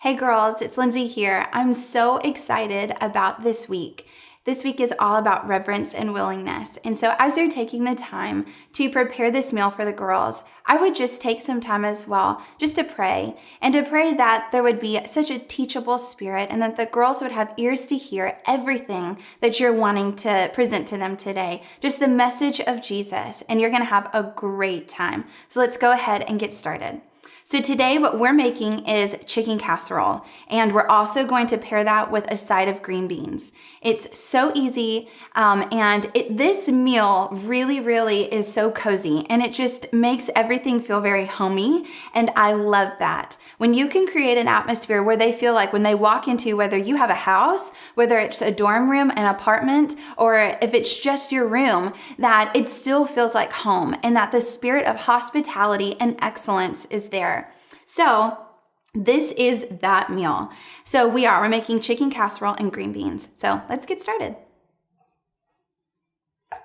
Hey girls, it's Lindsey here. I'm so excited about this week. This week is all about reverence and willingness. And so as you're taking the time to prepare this meal for the girls, I would just take some time as well just to pray and to pray that there would be such a teachable spirit and that the girls would have ears to hear everything that you're wanting to present to them today. Just the message of Jesus, and you're going to have a great time. So let's go ahead and get started. So today what we're making is chicken casserole, and we're also going to pair that with a side of green beans. It's so easy, and this meal really is so cozy, and it just makes everything feel very homey, and I love that. When you can create an atmosphere where they feel like when they walk into, whether you have a house, whether it's a dorm room, an apartment, or if it's just your room, that it still feels like home, and that the spirit of hospitality and excellence is there. So this is that meal. So we're making chicken casserole and green beans. So let's get started.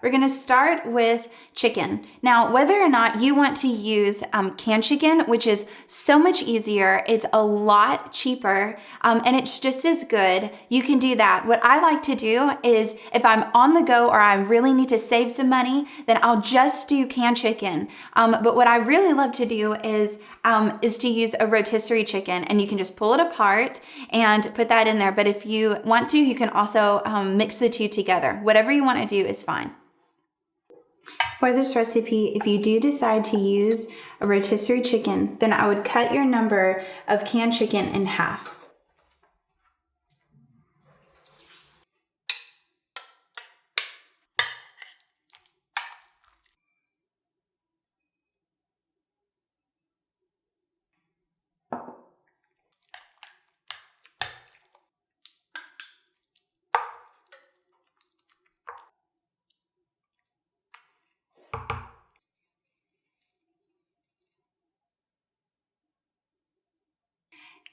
We're gonna start with chicken. Now, whether or not you want to use canned chicken, which is so much easier, it's a lot cheaper, and it's just as good, you can do that. What I like to do is if I'm on the go or I really need to save some money, then I'll just do canned chicken. But what I really love to do is to use a rotisserie chicken, and you can just pull it apart and put that in there. But if you want to, you can also mix the two together. Whatever you want to do is fine. For this recipe, if you do decide to use a rotisserie chicken, then I would cut your number of canned chicken in half.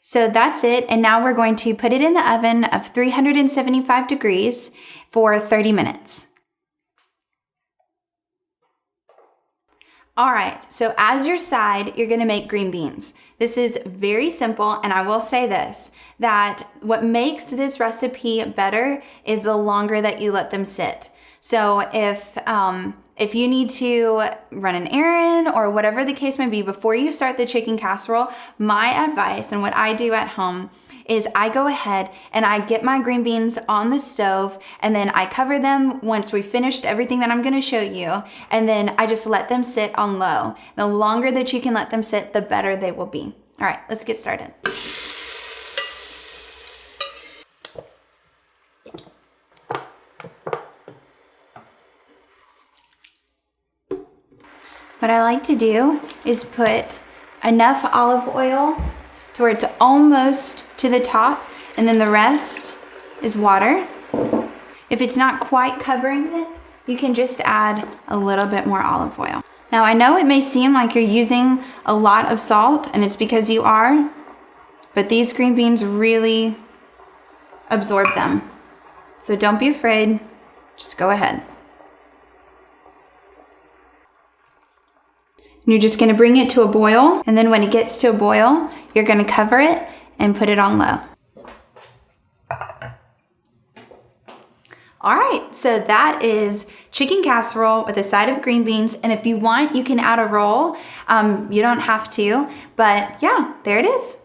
So that's it, and now we're going to put it in the oven of 375 degrees for 30 minutes. All right, so as your side, you're gonna make green beans. This is very simple, and I will say this, that what makes this recipe better is the longer that you let them sit. So if you need to run an errand or whatever the case may be, before you start the chicken casserole, my advice and what I do at home is I go ahead and I get my green beans on the stove, and then I cover them once we've finished everything that I'm gonna show you, and then I just let them sit on low. The longer that you can let them sit, the better they will be. All right, let's get started. What I like to do is put enough olive oil to where it's almost to the top, and then the rest is water. If it's not quite covering it, you can just add a little bit more olive oil. Now I know it may seem like you're using a lot of salt, and it's because you are, but these green beans really absorb them. So don't be afraid, just go ahead. You're just gonna bring it to a boil, and then when it gets to a boil, you're gonna cover it and put it on low. All right, so that is chicken casserole with a side of green beans, and if you want, you can add a roll. You don't have to, but yeah, there it is.